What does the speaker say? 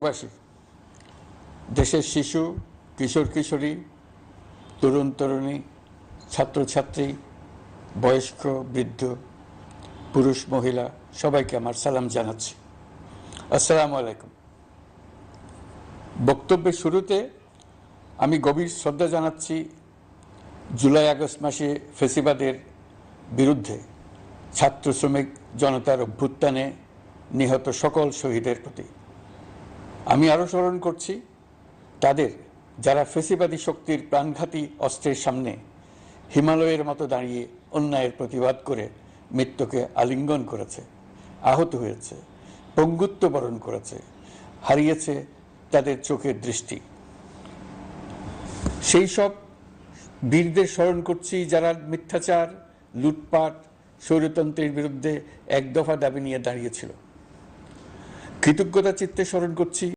দেশবাসী, দেশের শিশু, কিশোর কিশোরী, তরুণ তরুণী, ছাত্রছাত্রী, বয়স্ক বৃদ্ধ, পুরুষ মহিলা সবাইকে আমার সালাম জানাচ্ছি। আসসালামু আলাইকুম। বক্তব্যের শুরুতে আমি গভীর শ্রদ্ধা জানাচ্ছি জুলাই আগস্ট মাসে ফ্যাসিবাদের বিরুদ্ধে ছাত্র শ্রমিক জনতার অভ্যুত্থানে নিহত সকল শহীদের প্রতি। আমি আরও স্মরণ করছি তাদের যারা ফ্যাসিবাদী শক্তির প্রাণঘাতী অস্ত্রের সামনে হিমালয়ের মতো দাঁড়িয়ে অন্যায়ের প্রতিবাদ করে মৃত্যুকে আলিঙ্গন করেছে, আহত হয়েছে, পঙ্গুত্ব বরণ করেছে, হারিয়েছে তাদের চোখের দৃষ্টি। সেই সব বীরদের স্মরণ করছি যারা মিথ্যাচার, লুটপাট, স্বৈরতন্ত্রের বিরুদ্ধে এক দফা দাবি নিয়ে দাঁড়িয়েছিল। কৃতজ্ঞতা চিত্তে স্মরণ করছি